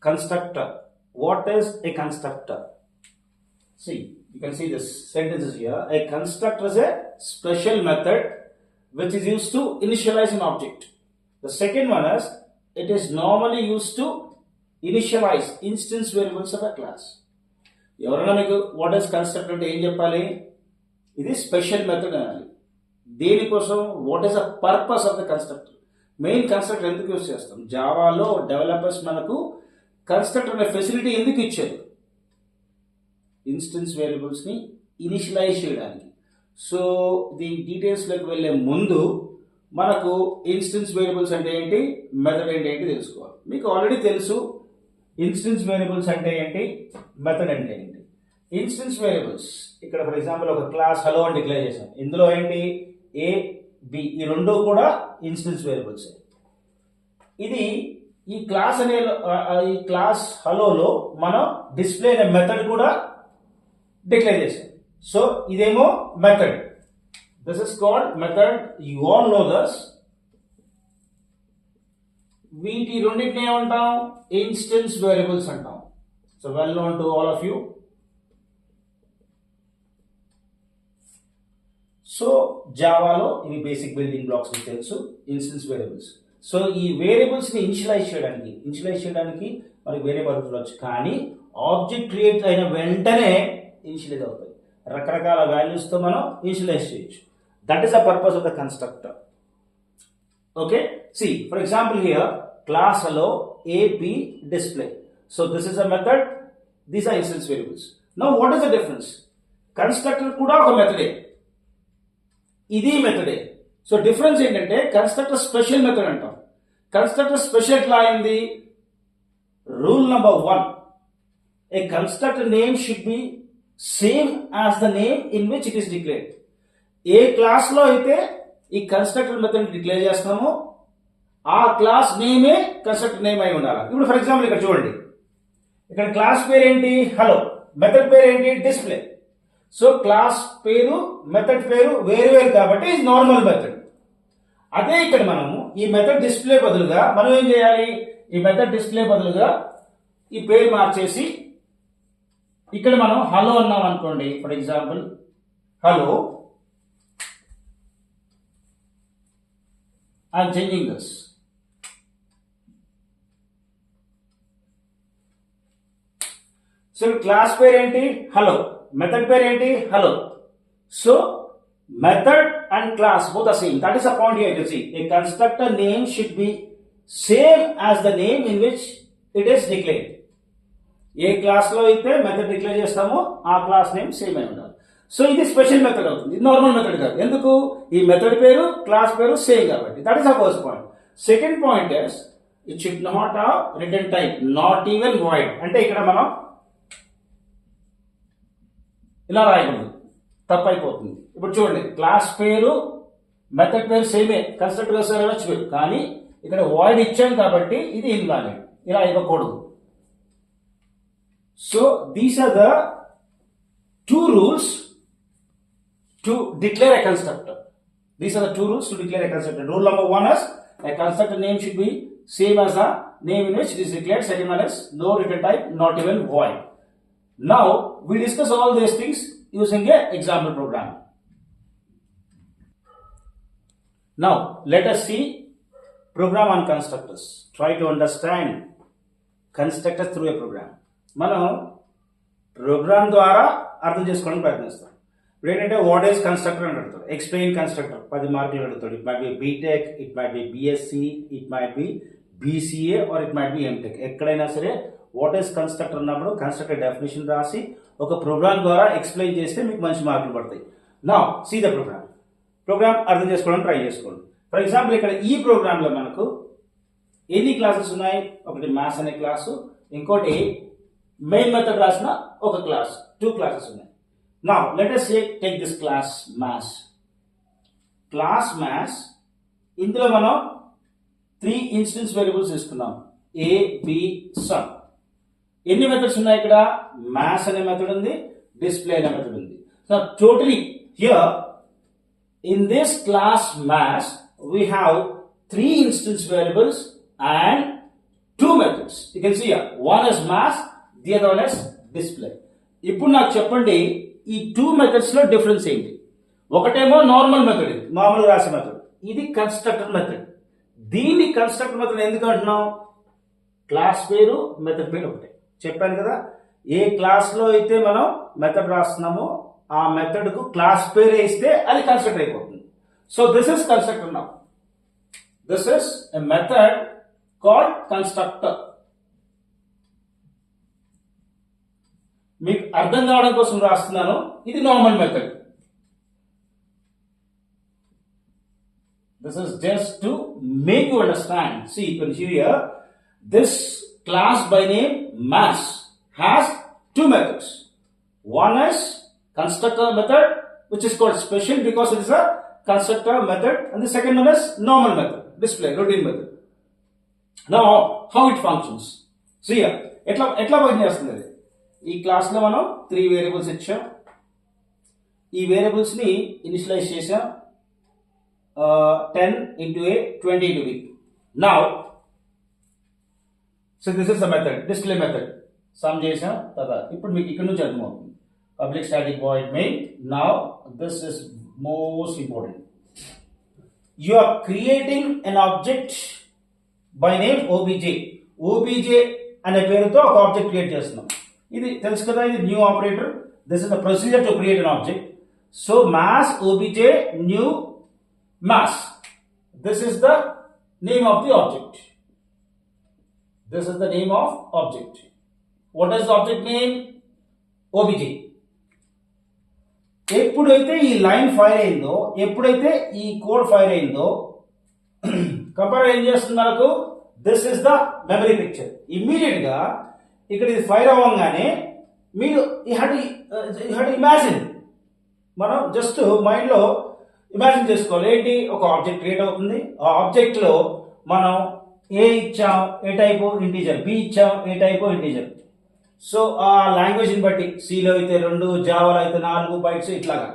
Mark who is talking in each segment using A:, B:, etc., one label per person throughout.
A: constructor. What is a constructor? See, you can see this sentences here. A constructor is a special method which is used to initialize an object. The second one is it is normally used to initialize instance variables of a class. ఎవరైనా మీకు what is constructor అంటే ఏం చెప్పాలి? ఇది special method అనాలి. దేనికోసం? What is the purpose of the constructor? Main constructor ఎందుకు use చేస్తాం? జావాలో డెవలపర్స్ మనకు కన్స్ట్రక్టర్ అనే ఫెసిలిటీ ఎందుకు ఇచ్చారు? ఇన్స్టెన్స్ వేరియబుల్స్ ని ఇనిషియలైజ్ చేయడానికి. సో దీని డీటెయిల్స్లోకి వెళ్ళే ముందు మనకు ఇన్స్టెన్స్ వేరియబుల్స్ అంటే ఏంటి, మెథడ్ అంటే ఏంటి తెలుసుకోవాలి. మీకు ఆల్రెడీ తెలుసు ఇన్స్టెన్స్ వేరియబుల్స్ అంటే ఏంటి, మెథడ్ అంటే ఏంటి. ఇన్స్టెన్స్ వేరియబుల్స్ ఇక్కడ ఫర్ ఎగ్జాంపుల్ ఒక క్లాస్ హలో అని డిక్లేర్ చేశాం. ఇందులో ఏంటి ఏ బి, ఈ రెండు కూడా ఇన్స్టెన్స్ వేరియబుల్స్. ఇది ఈ క్లాస్ అనే ఈ క్లాస్ హలోలో మనం డిస్ప్లే అనే మెథడ్ కూడా డిక్లేర్ చేసాం. సో ఇదేమో method. This is called method. You all know this. వీటి రెండింటిని ఏమంటాం? ఇన్స్టెన్స్ వేరియబుల్స్ అంటాం. So well known to all of you. So జావాలో ఇవి బేసిక్ బిల్డింగ్ బ్లాక్స్ మీకు తెలుసు, ఇన్స్టెన్స్ వేరియబుల్స్. సో ఈ వేరియబుల్స్ ని ఇనిషియలైజ్ చేయడానికి మనకి వేరే పద్ధతులు వచ్చు. కానీ ఆబ్జెక్ట్ క్రియేట్ అయిన వెంటనే ఇనిషియలైజ్ అవుతాయి. రకరకాల వాల్యూస్ తో మనం ఇనిషియలైజ్ చేయొచ్చు. That is the purpose of the constructor. Okay, see for example here class hello a b display. So this is a method, these are instance variables. Now what is the difference? Constructor kuda oka method e, idi method e. So difference entante constructor special method antam. Constructor special etla ayindi? Rule number 1, a constructor name should be same as the name in which it is declared. A class లో అయితే ఈ constructor method declare చేస్తామో ఆ class నేమే constructor name అయి ఉండాలి. ఇప్పుడు for example ఇక్కడ చూడండి, ఇక్కడ క్లాస్ పేరు ఏంటి హలో, మెథడ్ పేరు ఏంటి డిస్ప్లే. సో క్లాస్ పేరు మెథడ్ పేరు వేరు వేరు కాబట్టి ఇది నార్మల్ మెథడ్. అదే ఇక్కడ మనము ఈ మెథడ్ డిస్ప్లే బదులుగా మనం ఏం చేయాలి? ఈ మెథడ్ డిస్ప్లే బదులుగా ఈ పేరు మార్చేసి ఇక్కడ మనం హలో అన్నాం అనుకోండి. For example hello, I'm changing this. So class pair enti hello, method pair enti hello. So method and class both are same. That is the point here. You see, a constructor name should be same as the name in which it is declared. A class లో అయితే method declare చేస్తామో ఆ class name same అయి ఉండాలి. So ఇది special method అవుతుంది, ఇది normal method కాదు. ఎందుకు? ఈ మెథడ్ పేరు క్లాస్ పేరు సేమ్ కాబట్టి. That is the first point. Second point is it should not have return type, not even void. అంటే ఇక్కడ మనం ఇలా రాయకూడదు, తప్పైపోతుంది. ఇప్పుడు చూడండి, క్లాస్ పేరు మెథడ్ పేరు సేమే, కన్స్ట్రక్టర్ అనొచ్చు, కానీ ఇక్కడ వాయిడ్ ఇచ్చాం కాబట్టి ఇది ఇన్వాలిడ్. ఇలా ఇవ్వకూడదు. So these are the two rules to declare a constructor. These are the two rules to declare a constructor. Rule number 1 is a constructor name should be same as the name in which it is declared. Second one is no return type, not even void. Now we discuss all these things using a example program. Now let us see program on constructors. Try to understand constructors through a program. మనం programme ద్వారా అర్థం చేసుకోవడానికి ప్రయత్నిస్తాం. ఇప్పుడు ఏంటంటే what is constructor అని అడుగుతాడు, explain constructor 10 మార్కులు అడుగుతాడు. It might be BTech, it might be BSc, it might be BCA or it might be MTech. ఎక్కడైనా సరే వాట్ ఈస్ కన్స్ట్రక్టర్ అన్నప్పుడు కన్స్ట్రక్టర్ డెఫినేషన్ రాసి ఒక ప్రోగ్రామ్ ద్వారా ఎక్స్ప్లెయిన్ చేస్తే మీకు మంచి మార్కులు పడతాయి. నౌ సీ ద ప్రోగ్రామ్ అర్థం చేసుకోవడానికి ట్రై చేసుకోండి. ఫర్ ఎగ్జాంపుల్ ఇక్కడ ఈ ప్రోగ్రామ్ లో మనకు ఎన్ని క్లాసెస్ ఉన్నాయి? ఒకటి మ్యాథ్స్ అనే క్లాసు, ఇంకోటి మెయిన్ మెథడ్ రాసిన ఒక క్లాస్, 2 క్లాసెస్ ఉన్నాయి. Now let us take this class maths. Class maths ఇందులో మనం 3 ఇన్స్టెన్స్ వేరియబుల్స్ తీసుకున్నాం, ఏ బి సమ్. ఎన్ని మెథడ్స్ ఉన్నాయి ఇక్కడ? మ్యాథ్స్ అనే మెథడ్ ఉంది, డిస్ప్లే అనే మెథడ్ ఉంది. So totally here in this class maths we have 3 instance variables and 2 methods. You can see one is maths, the other one is display. ఇప్పుడు నాకు చెప్పండి ఈ టూ మెథడ్స్ లో డిఫరెన్స్ ఏంటి? ఒకటేమో నార్మల్ మెథడ్, ఇది మామూలుగా రాసే మెథడ్, ఇది కన్స్ట్రక్టర్ మెథడ్. దీన్ని కన్స్ట్రక్టర్ మెథడ్ ఎందుకు అంటున్నాం? క్లాస్ పేరు మెథడ్ పేరు ఒకటే. చెప్పాను కదా, ఏ క్లాస్ లో అయితే మనం మెథడ్ రాస్తున్నామో ఆ మెథడ్ కు క్లాస్ పేరు వేస్తే అది కన్స్ట్రక్టర్ అయిపోతుంది. So this is constructor now. This is a method called constructor. మీకు అర్థం కావడం కోసం రాస్తున్నాను, ఇది normal method. This is just to make you understand. See, you can see here, this class by name mass has two methods. One is constructor method, which is called special because it is a constructor method, and the second one is normal method, display, routine method. Now, how it functions? See here, ఎట్లా పని చేస్తుంది? ఈ class లో మనం 3 variables ఇచ్చాం. ఈ variables ని initialise చేసాం. 10 into a, 20 into b. Now, so this is the method, display method. Sum చేసాం కదా. ఇప్పుడు మీకు ఇక్కడ నుంచి అర్థమవుతుంది. Public static void main. Now, this is most important. You are creating an object by name obj. obj అనే పేరుతో ఒక ఆబ్జెక్ట్ క్రియేట్ చేస్తున్నాం. ఇది తెలుసు కదా, ఇది new operator. This is the procedure to create an object. So mass obj new mass. This is the name of the object. This is the name of object. What is the object name? obj. ఎప్పుడైతే ఈ line fire అయిందో, ఎప్పుడైతే ఈ code fire అయిందో, compiler ఏం చేస్తుంది మనకు? This is the memory picture. Immediate గా ఇక్కడ ఇది ఫైర్ అవ్వగానే మీరు యూ హ్యాడ్ ఇమాజిన్, మనం జస్ట్ మైండ్ లో ఇమాజిన్ చేసుకోవాలి. ఏంటి? ఒక ఆబ్జెక్ట్ క్రియేట్ అవుతుంది. ఆ ఆబ్జెక్ట్ లో మనం ఏ ఇచ్చాం, ఏ టైపు ఇంటీజర్, బి ఇచ్చాం, ఏ టైపు ఇంటీజర్. సో ఆ లాంగ్వేజ్ ని బట్టి సిలో అయితే 2, జావాలో అయితే 4 బైట్స్, ఇట్లాగా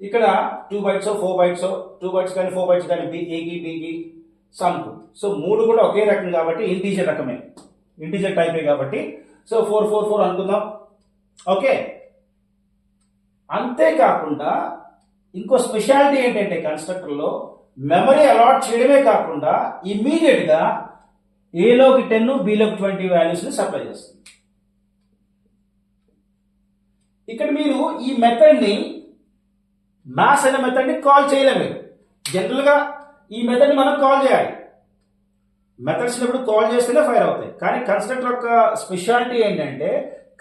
A: ఇక్కడ 2 బైట్స్ 4 బైట్స్, 2 బైట్స్ కానీ 4 బైట్స్ కానీ ఏకి బికి సమ్కు. సో 3 కూడా ఒకే రకం కాబట్టి ఇంటీజర్ రకమే, ఇంటీజర్ టైపే కాబట్టి సో 4 అనుకుందాం. ఓకే, అంతేకాకుండా ఇంకో స్పెషాలిటీ ఏంటంటే కన్స్ట్రక్టర్ లో మెమరీ అలాట్ చేయడమే కాకుండా ఇమ్మీడియట్ గా ఏలోకి 10 బిలోకి 20 వాల్యూస్ ని సప్లై చేస్తుంది. ఇక్కడ మీరు ఈ మెథడ్ ని మాస్ అనే మెథడ్ ని కాల్ చేయలేము. జనరల్ గా ఈ మెథడ్ ని మనం కాల్ చేయాలి. మెథడ్స్ ఎప్పుడు కాల్ చేస్తేనే ఫైర్ అవుతాయి. కానీ కన్స్ట్రక్టర్ యొక్క స్పెషాలిటీ ఏంటంటే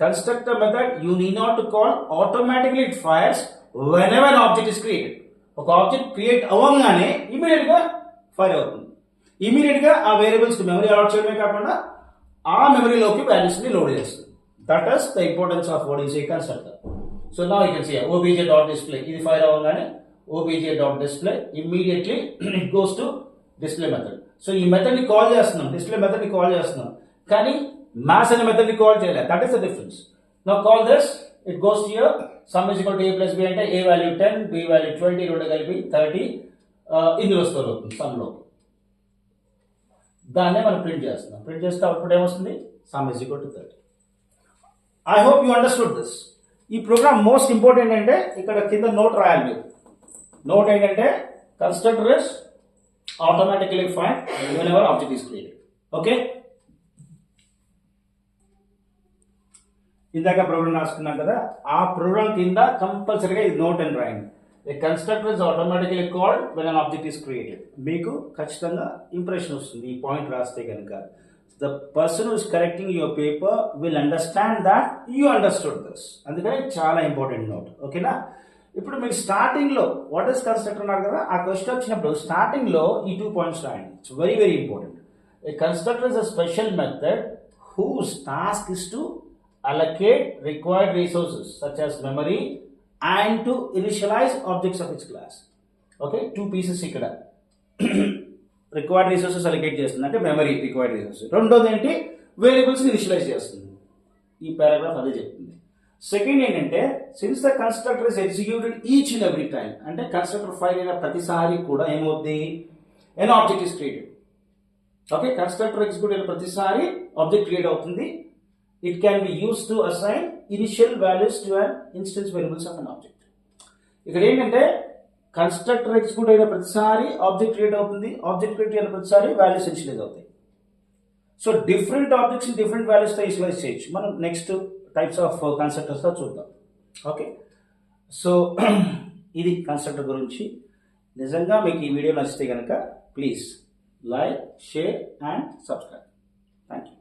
A: constructor method you need not to call, automatically it fires whenever an object is created. ఒక ఆబ్జెక్ట్ క్రియేట్ అవ్వగానే ఇమీడియట్ గా ఫైర్ అవుతుంది. ఇమీడియట్ గా ఆ వేరియబుల్స్ మెమరీ అలాట్ చేయడమే కాకుండా ఆ మెమరీలోకి వాల్యూస్ ని లోడ్ చేస్తుంది. That is the importance of what is a constructor. So now you can see obj.display. ఇది ఫైర్ అవ్వగానే obj.display immediately it goes to display method. So ఈ మెథడ్ ని కాల్ చేస్తున్నాం, డిస్ప్లే మెథడ్ ని కాల్ చేస్తున్నాం, కానీ మాస్ అనే మెథడ్ ని కాల్ చేయలేదు. That is the difference. Now call this, it goes to hear some is equal to a plus b అంటే a వాల్యూ 10, b వాల్యూ 20, రెండు కలిపి 30 ఇందులో స్టోర్ అవుతుంది సమ్ లో. దాన్నే మనం ప్రింట్ చేస్తున్నాం. ప్రింట్ చేస్తే అవుట్పుట్ ఏమొస్తుంది? Some is equal to 30. I hope you understood this. ఈ ప్రోగ్రామ్ మోస్ట్ ఇంపార్టెంట్ అంటే ఇక్కడ కింద నోట్ రాయాలి మీరు. నోట్ ఏంటంటే constructor is automatically find whenever object is created. Okay? ఇందాక ప్రోగ్రామ్ రాసుకున్నాం కదా, ఆ ప్రోగ్రామ్ కింద కంపల్సరీగా ఇది నోట్ అని రాయండి. A constructor is automatically called when an object is created. మీకు ఖచ్చితంగా ఇంప్రెషన్ వస్తుంది ఈ పాయింట్ రాస్తే కనుక. The person who is correcting your paper will understand that you understood this. అందుకని చాలా ఇంపార్టెంట్ నోట్. ఓకేనా? ఇప్పుడు మీరు స్టార్టింగ్ లో వాట్ ఇస్ కన్స్ట్రక్టర్ అన్నారు కదా, ఆ క్వశ్చన్ వచ్చినప్పుడు స్టార్టింగ్ లో ఈ 2 పాయింట్స్ రాయండి. It's very very important. A constructor is a special method whose task is to allocate required resources such as memory and to initialize objects of its class. Okay, 2 pieces ఇక్కడ required resources allocate చేస్తుంది అంటే memory required resources. రెండోది ఏంటి? Variables ని initialise చేస్తుంది. ఈ paragraph అదే చెప్తుంది. సెకండ్ ఏంటంటే since the constructor is executed each and every time, అంటే కన్స్ట్రక్టర్ ఫైల్ అయిన ప్రతిసారి కూడా ఏమవుద్ది? An object is created. Okay, constructor execute అయిన ప్రతిసారి ఆబ్జెక్ట్ క్రియేట్ అవుతుంది. It can be use to assign initial values to an instance variables of an object. ఇక్కడ ఏంటంటే కన్స్ట్రక్టర్ ఎగ్జిక్యూట్ అయిన ప్రతిసారి ఆబ్జెక్ట్ క్రియేట్ అవుతుంది, ఆబ్జెక్ట్ క్రియేట్ అయిన ప్రతిసారి వాల్యూస్ ఇనిషియలైజ్ అవుతాయి. సో డిఫరెంట్ ఆబ్జెక్ట్స్ డిఫరెంట్ వాల్యూస్తో ఇనిషియలైజ్ చేయొచ్చు. మనం నెక్స్ట్ టైప్స్ ఆఫ్ కన్స్ట్రక్టర్స్తో చూద్దాం. ఓకే, సో ఇది కన్స్ట్రక్టర్ గురించి. నిజంగా మీకు ఈ వీడియో నచ్చితే కనుక please like, share and subscribe. Thank you.